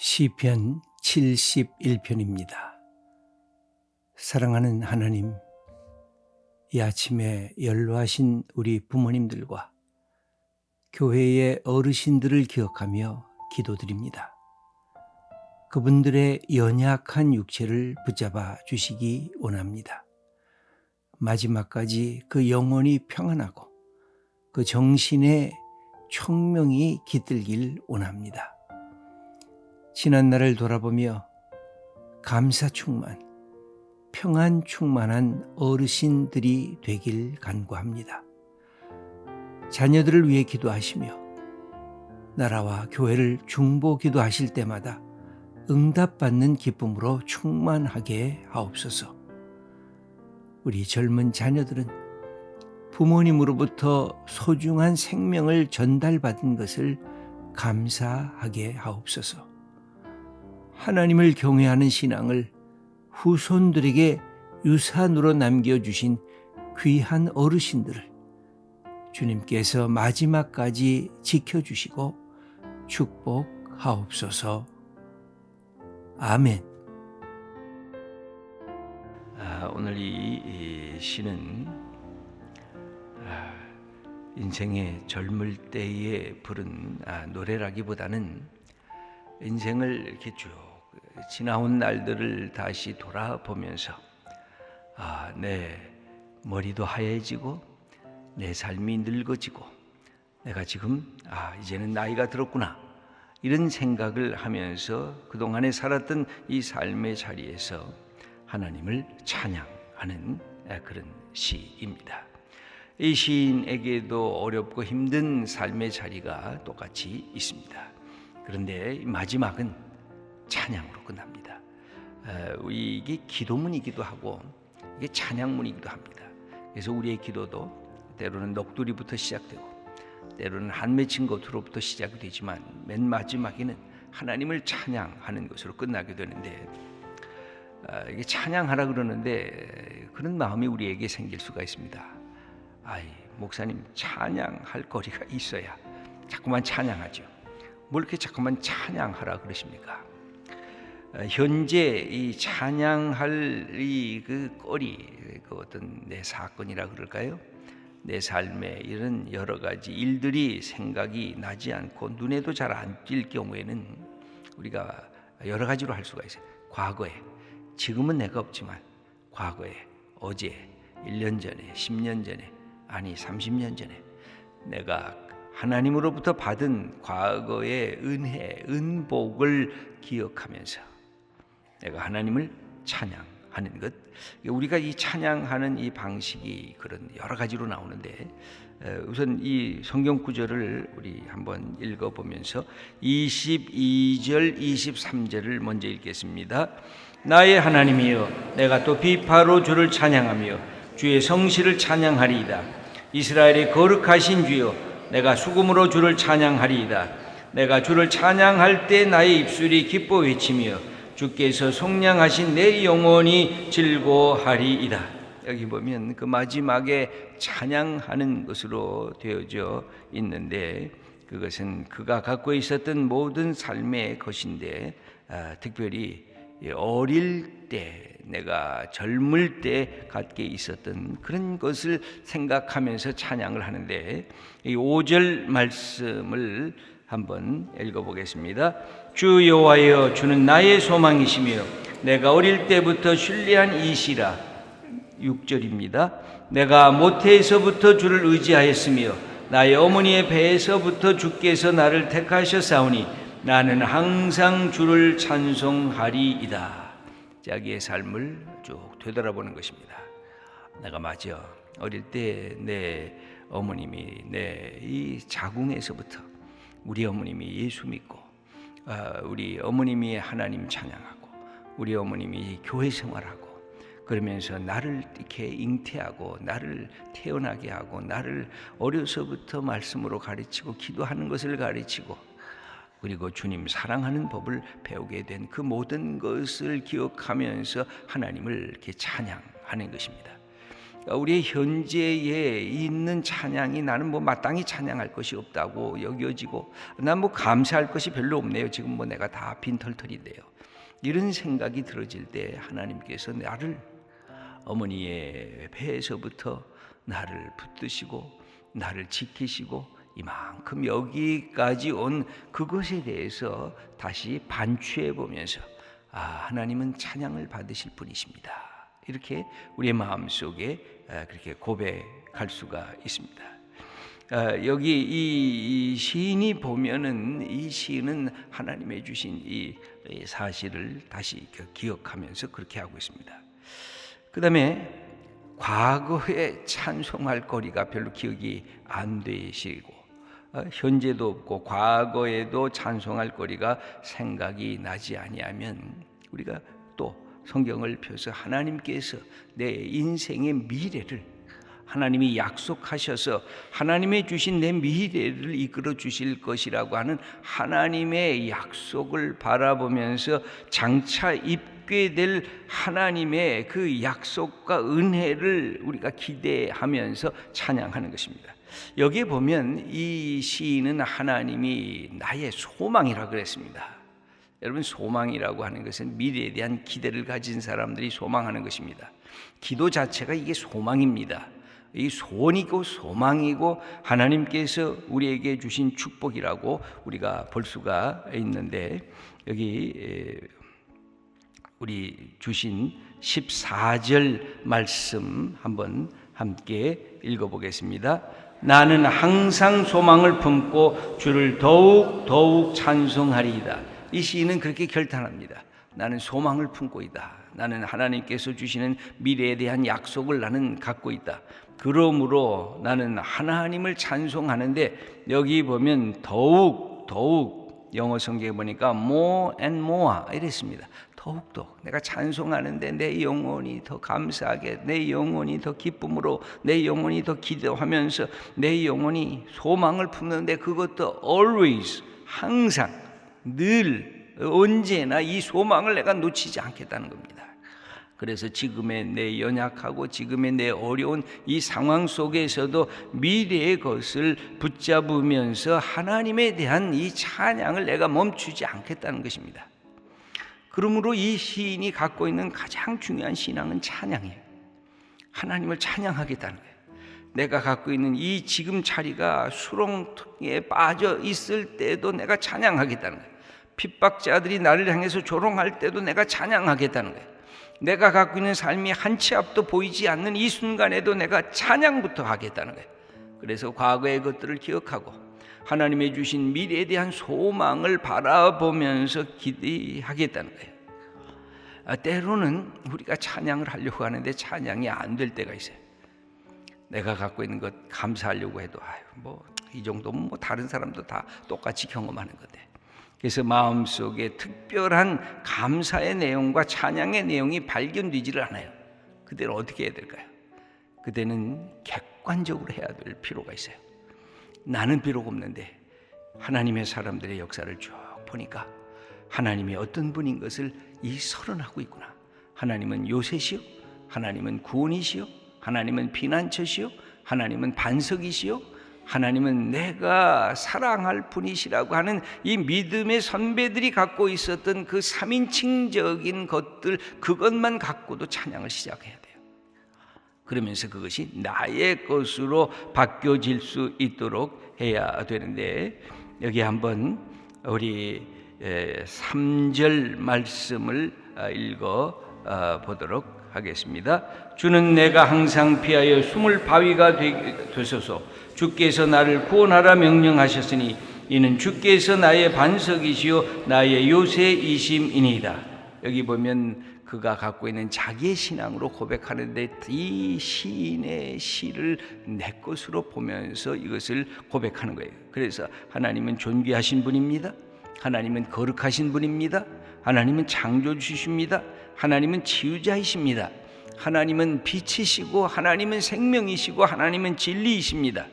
시편 71편입니다. 사랑하는 하나님, 이 아침에 연로하신 우리 부모님들과 교회의 어르신들을 기억하며 기도드립니다. 그분들의 연약한 육체를 붙잡아 주시기 원합니다. 마지막까지 그 영혼이 평안하고 그 정신의 총명이 깃들길 원합니다. 지난 날을 돌아보며 감사 충만, 평안 충만한 어르신들이 되길 간구합니다. 자녀들을 위해 기도하시며 나라와 교회를 중보 기도하실 때마다 응답받는 기쁨으로 충만하게 하옵소서. 우리 젊은 자녀들은 부모님으로부터 소중한 생명을 전달받은 것을 감사하게 하옵소서. 하나님을 경외하는 신앙을 후손들에게 유산으로 남겨주신 귀한 어르신들을 주님께서 마지막까지 지켜주시고 축복하옵소서. 아멘. 오늘 이 시는 인생의 젊을 때에 부른 노래라기보다는 인생을 이렇게 쭉 지나온 날들을 다시 돌아보면서 내 머리도 하얘지고 내 삶이 늙어지고 내가 지금 이제는 나이가 들었구나 이런 생각을 하면서 그동안에 살았던 이 삶의 자리에서 하나님을 찬양하는 그런 시입니다. 이 시인에게도 어렵고 힘든 삶의 자리가 똑같이 있습니다. 그런데 마지막은 찬양으로 끝납니다. 이게 기도문이기도 하고 이게 찬양문이기도 합니다. 그래서 우리의 기도도 때로는 넋두리부터 시작되고 때로는 한 맺힌 것으로부터 시작이 되지만 맨 마지막에는 하나님을 찬양하는 것으로 끝나게 되는데 이게 찬양하라 그러는데 그런 마음이 우리에게 생길 수가 있습니다. 목사님 찬양할 거리가 있어야 자꾸만 찬양하죠. 뭘 이렇게 자꾸만 찬양하라 그러십니까? 현재 이 찬양할 그 거리, 그 어떤 내 사건이라 그럴까요? 내 삶에 이런 여러 가지 일들이 생각이 나지 않고 눈에도 잘 안 띌 경우에는 우리가 여러 가지로 할 수가 있어요. 과거에, 지금은 내가 없지만 과거에, 어제, 1년 전에, 10년 전에, 아니 30년 전에 내가 하나님으로부터 받은 과거의 은혜, 은복을 기억하면서 내가 하나님을 찬양하는 것. 우리가 이 찬양하는 이 방식이 그런 여러 가지로 나오는데 우선 이 성경 구절을 우리 한번 읽어보면서 22절, 23절을 먼저 읽겠습니다. 나의 하나님이여, 내가 또 비파로 주를 찬양하며 주의 성실을 찬양하리이다. 이스라엘의 거룩하신 주여, 내가 수금으로 주를 찬양하리이다. 내가 주를 찬양할 때 나의 입술이 기뻐 외치며 주께서 속량하신 내 영혼이 즐거워하리이다. 여기 보면 그 마지막에 찬양하는 것으로 되어져 있는데 그것은 그가 갖고 있었던 모든 삶의 것인데 특별히 어릴 때 내가 젊을 때 갖게 있었던 그런 것을 생각하면서 찬양을 하는데 이 5절 말씀을 한번 읽어보겠습니다. 주 여호와여, 주는 나의 소망이시며 내가 어릴 때부터 신뢰한 이시라. 6절입니다. 내가 모태에서부터 주를 의지하였으며 나의 어머니의 배에서부터 주께서 나를 택하셨사오니 나는 항상 주를 찬송하리이다. 자기의 삶을 쭉 되돌아보는 것입니다. 내가 맞아 어릴 때 내 어머님이 내 이 자궁에서부터 우리 어머님이 예수 믿고 우리 어머님이 하나님 찬양하고 우리 어머님이 교회 생활하고 그러면서 나를 이렇게 잉태하고 나를 태어나게 하고 나를 어려서부터 말씀으로 가르치고 기도하는 것을 가르치고 그리고 주님 사랑하는 법을 배우게 된 그 모든 것을 기억하면서 하나님을 이렇게 찬양하는 것입니다. 우리의 현재에 있는 찬양이 나는 뭐 마땅히 찬양할 것이 없다고 여겨지고 난 뭐 감사할 것이 별로 없네요. 지금 뭐 내가 다 빈털털인데요. 이런 생각이 들어질 때 하나님께서 나를 어머니의 배에서부터 나를 붙드시고 나를 지키시고 이만큼 여기까지 온 그것에 대해서 다시 반추해 보면서 하나님은 찬양을 받으실 분이십니다. 이렇게 우리의 마음속에 그렇게 고백할 수가 있습니다. 여기 이 시인이 보면은 이 시인은 하나님의 주신 이 사실을 다시 기억하면서 그렇게 하고 있습니다. 그 다음에 과거에 찬송할 거리가 별로 기억이 안 되시고 현재도 없고 과거에도 찬송할 거리가 생각이 나지 아니하면 우리가 또 성경을 펴서 하나님께서 내 인생의 미래를 하나님이 약속하셔서 하나님의 주신 내 미래를 이끌어 주실 것이라고 하는 하나님의 약속을 바라보면서 장차 입게 될 하나님의 그 약속과 은혜를 우리가 기대하면서 찬양하는 것입니다. 여기에 보면 이 시인은 하나님이 나의 소망이라고 그랬습니다. 여러분, 소망이라고 하는 것은 미래에 대한 기대를 가진 사람들이 소망하는 것입니다. 기도 자체가 이게 소망입니다. 이 소원이고 소망이고 하나님께서 우리에게 주신 축복이라고 우리가 볼 수가 있는데, 여기 우리 주신 14절 말씀 한번 함께 읽어보겠습니다. 나는 항상 소망을 품고 주를 더욱 찬송하리이다. 이 시인은 그렇게 결단합니다. 나는 소망을 품고 있다. 나는 하나님께서 주시는 미래에 대한 약속을 나는 갖고 있다. 그러므로 나는 하나님을 찬송하는데, 여기 보면 더욱 영어 성경에 보니까 more and more 이랬습니다. 더욱더 내가 찬송하는데 내 영혼이 더 감사하게, 내 영혼이 더 기쁨으로, 내 영혼이 더 기도하면서 내 영혼이 소망을 품는데, 그것도 always, 항상, 늘, 언제나 이 소망을 내가 놓치지 않겠다는 겁니다. 그래서 지금의 내 연약하고 지금의 내 어려운 이 상황 속에서도 미래의 것을 붙잡으면서 하나님에 대한 이 찬양을 내가 멈추지 않겠다는 것입니다. 그러므로 이 시인이 갖고 있는 가장 중요한 신앙은 찬양이에요. 하나님을 찬양하겠다는 거예요. 내가 갖고 있는 이 지금 자리가 수렁에 빠져 있을 때도 내가 찬양하겠다는 거예요. 핍박자들이 나를 향해서 조롱할 때도 내가 찬양하겠다는 거예요. 내가 갖고 있는 삶이 한 치 앞도 보이지 않는 이 순간에도 내가 찬양부터 하겠다는 거예요. 그래서 과거의 것들을 기억하고 하나님의 주신 미래에 대한 소망을 바라보면서 기대하겠다는 거예요. 때로는 우리가 찬양을 하려고 하는데 찬양이 안 될 때가 있어요. 내가 갖고 있는 것 감사하려고 해도 뭐 이 정도면 뭐 다른 사람도 다 똑같이 경험하는 건데, 그래서 마음속에 특별한 감사의 내용과 찬양의 내용이 발견되지를 않아요. 그때는 어떻게 해야 될까요? 그때는 객관적으로 해야 될 필요가 있어요. 나는 비록 없는데 하나님의 사람들의 역사를 쭉 보니까 하나님이 어떤 분인 것을 설언하고 있구나. 하나님은 요새시요, 하나님은 구원이시요, 하나님은 피난처시요, 하나님은 반석이시요, 하나님은 내가 사랑할 분이시라고 하는 이 믿음의 선배들이 갖고 있었던 그 3인칭적인 것들, 그것만 갖고도 찬양을 시작해야 돼요. 그러면서 그것이 나의 것으로 바뀌어질 수 있도록 해야 되는데, 여기 한번 우리 3절 말씀을 읽어 보도록 하겠습니다. 주는 내가 항상 피하여 숨을 바위가 되소서. 주께서 나를 구원하라 명령하셨으니 이는 주께서 나의 반석이시요 나의 요새이심이니이다. 여기 보면 그가 갖고 있는 자기의 신앙으로 고백하는데, 이 시인의 시를 내 것으로 보면서 이것을 고백하는 거예요. 그래서 하나님은 존귀하신 분입니다. 하나님은 거룩하신 분입니다. 하나님은 창조주십니다. 하나님은 치유자이십니다. 하나님은 빛이시고 하나님은 생명이시고 하나님은 진리이십니다.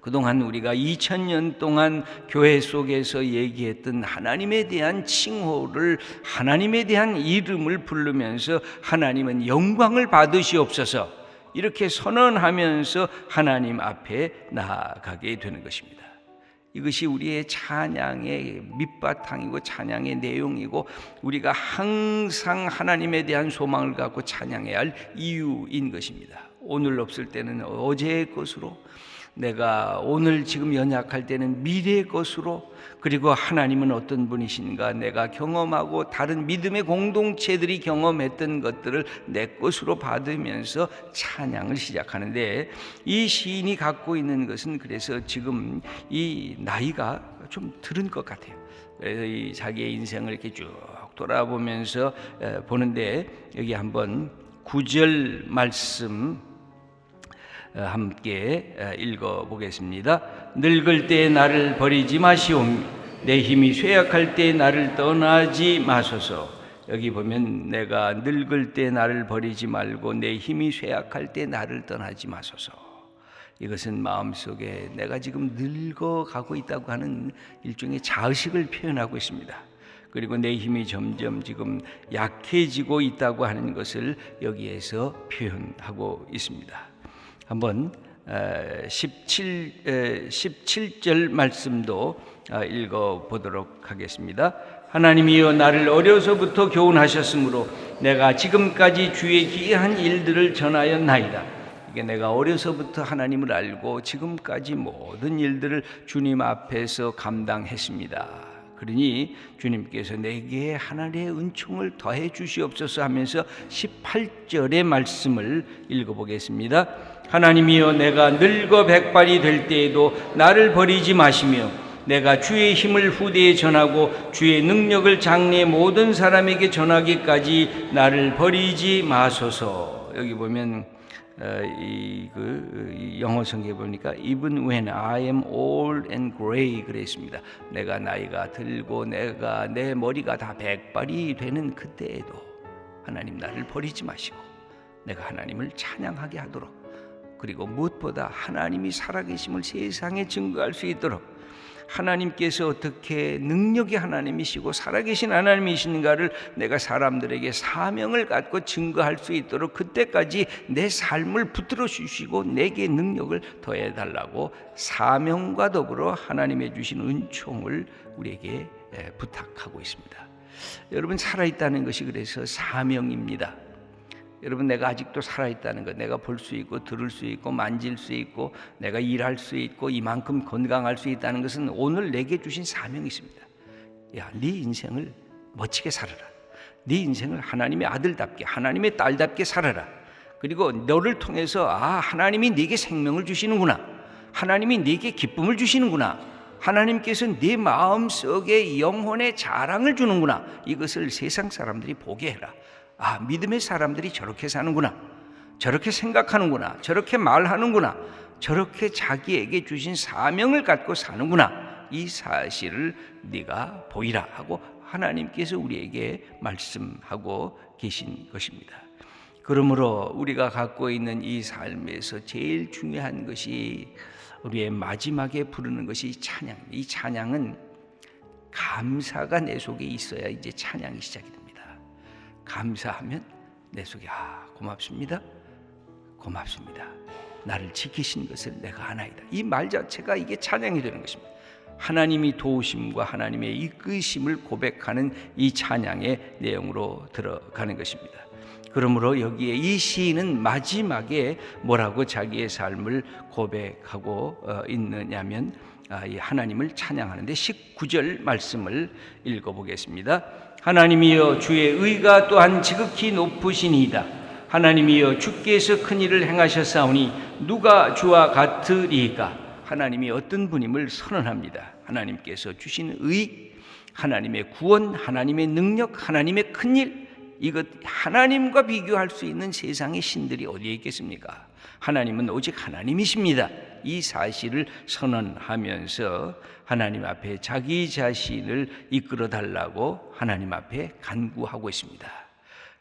그동안 우리가 2000년 동안 교회 속에서 얘기했던 하나님에 대한 칭호를, 하나님에 대한 이름을 부르면서 하나님은 영광을 받으시옵소서, 이렇게 선언하면서 하나님 앞에 나아가게 되는 것입니다. 이것이 우리의 찬양의 밑바탕이고 찬양의 내용이고 우리가 항상 하나님에 대한 소망을 갖고 찬양해야 할 이유인 것입니다. 오늘 없을 때는 어제의 것으로, 내가 오늘 지금 연약할 때는 미래의 것으로, 그리고 하나님은 어떤 분이신가 내가 경험하고 다른 믿음의 공동체들이 경험했던 것들을 내 것으로 받으면서 찬양을 시작하는데, 이 시인이 갖고 있는 것은 그래서 지금 이 나이가 좀 들은 것 같아요. 그래서 이 자기의 인생을 이렇게 쭉 돌아보면서 보는데, 여기 한번 9절 말씀 함께 읽어보겠습니다. 늙을 때 나를 버리지 마시오며 내 힘이 쇠약할 때 나를 떠나지 마소서. 여기 보면 내가 늙을 때 나를 버리지 말고 내 힘이 쇠약할 때 나를 떠나지 마소서. 이것은 마음속에 내가 지금 늙어가고 있다고 하는 일종의 자의식을 표현하고 있습니다. 그리고 내 힘이 점점 지금 약해지고 있다고 하는 것을 여기에서 표현하고 있습니다. 한번 17절 말씀도 읽어보도록 하겠습니다. 하나님이여 나를 어려서부터 교훈하셨으므로 내가 지금까지 주의 기이한 일들을 전하였나이다. 이게 내가 어려서부터 하나님을 알고 지금까지 모든 일들을 주님 앞에서 감당했습니다. 그러니 주님께서 내게 하나님의 은총을 더해 주시옵소서 하면서 18절의 말씀을 읽어보겠습니다. 하나님이여 내가 늙어 백발이 될 때에도 나를 버리지 마시며 내가 주의 힘을 후대에 전하고 주의 능력을 장래 모든 사람에게 전하기까지 나를 버리지 마소서. 여기 보면 영어 성경에 보니까 even when I am old and gray 그랬습니다. 내가 나이가 들고 내가 내 머리가 다 백발이 되는 그때에도 하나님 나를 버리지 마시고 내가 하나님을 찬양하게 하도록, 그리고 무엇보다 하나님이 살아계심을 세상에 증거할 수 있도록, 하나님께서 어떻게 능력의 하나님이시고 살아계신 하나님이신가를 내가 사람들에게 사명을 갖고 증거할 수 있도록 그때까지 내 삶을 붙들어 주시고 내게 능력을 더해달라고 사명과 더불어 하나님의 주신 은총을 우리에게 부탁하고 있습니다. 여러분, 살아있다는 것이 그래서 사명입니다. 여러분, 내가 아직도 살아있다는 것, 내가 볼 수 있고 들을 수 있고 만질 수 있고 내가 일할 수 있고 이만큼 건강할 수 있다는 것은 오늘 내게 주신 사명이 있습니다. 야, 네 인생을 멋지게 살아라. 네 인생을 하나님의 아들답게 하나님의 딸답게 살아라. 그리고 너를 통해서 하나님이 네게 생명을 주시는구나, 하나님이 네게 기쁨을 주시는구나, 하나님께서 네 마음속에 영혼의 자랑을 주는구나, 이것을 세상 사람들이 보게 해라. 믿음의 사람들이 저렇게 사는구나, 저렇게 생각하는구나, 저렇게 말하는구나, 저렇게 자기에게 주신 사명을 갖고 사는구나, 이 사실을 네가 보이라 하고 하나님께서 우리에게 말씀하고 계신 것입니다. 그러므로 우리가 갖고 있는 이 삶에서 제일 중요한 것이 우리의 마지막에 부르는 것이 찬양입니다. 이 찬양은 감사가 내 속에 있어야 이제 찬양이 시작이 됩니다. 감사하면 내 속에 고맙습니다, 고맙습니다, 나를 지키신 것을 내가 아나이다, 이 말 자체가 이게 찬양이 되는 것입니다. 하나님이 도우심과 하나님의 이끄심을 고백하는 이 찬양의 내용으로 들어가는 것입니다. 그러므로 여기에 이 시인은 마지막에 뭐라고 자기의 삶을 고백하고 있느냐면 하나님을 찬양하는데 19절 말씀을 읽어보겠습니다. 하나님이여 주의 의가 또한 지극히 높으시니이다. 하나님이여 주께서 큰 일을 행하셨사오니 누가 주와 같으리이까. 하나님이 어떤 분임을 선언합니다. 하나님께서 주신 의, 하나님의 구원, 하나님의 능력, 하나님의 큰 일, 이것 하나님과 비교할 수 있는 세상의 신들이 어디에 있겠습니까? 하나님은 오직 하나님이십니다. 이 사실을 선언하면서 하나님 앞에 자기 자신을 이끌어 달라고 하나님 앞에 간구하고 있습니다.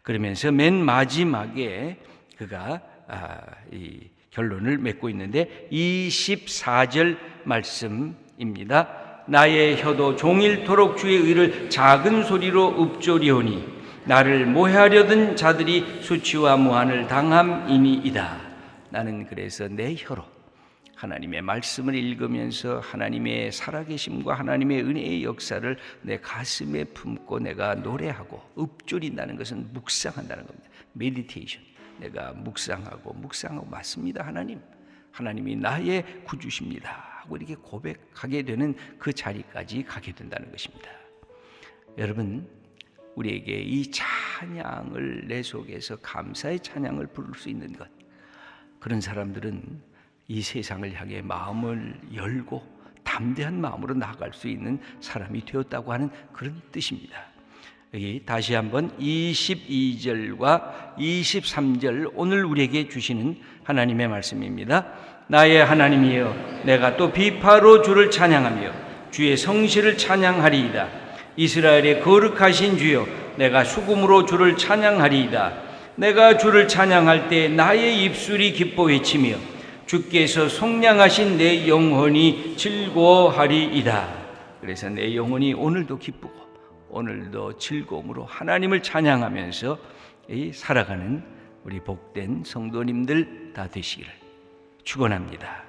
그러면서 맨 마지막에 그가 이 결론을 맺고 있는데 24절 말씀입니다. 나의 혀도 종일토록 주의 의를 작은 소리로 읊조리오니 나를 모해하려던 자들이 수치와 무한을 당함이니이다. 나는 그래서 내 혀로 하나님의 말씀을 읽으면서 하나님의 살아계심과 하나님의 은혜의 역사를 내 가슴에 품고 내가 노래하고, 읊조린다는 것은 묵상한다는 겁니다. 메디테이션. 내가 묵상하고 맞습니다. 하나님이 나의 구주십니다 하고 이렇게 고백하게 되는 그 자리까지 가게 된다는 것입니다. 여러분, 우리에게 이 찬양을 내 속에서 감사의 찬양을 부를 수 있는 것, 그런 사람들은 이 세상을 향해 마음을 열고 담대한 마음으로 나아갈 수 있는 사람이 되었다고 하는 그런 뜻입니다. 여기 다시 한번 22절과 23절 오늘 우리에게 주시는 하나님의 말씀입니다. 나의 하나님이여, 내가 또 비파로 주를 찬양하며 주의 성실을 찬양하리이다. 이스라엘의 거룩하신 주여, 내가 수금으로 주를 찬양하리이다. 내가 주를 찬양할 때 나의 입술이 기뻐 외치며 주께서 속량하신 내 영혼이 즐거워하리이다. 그래서 내 영혼이 오늘도 기쁘고 오늘도 즐거움으로 하나님을 찬양하면서 살아가는 우리 복된 성도님들 다 되시기를 축원합니다.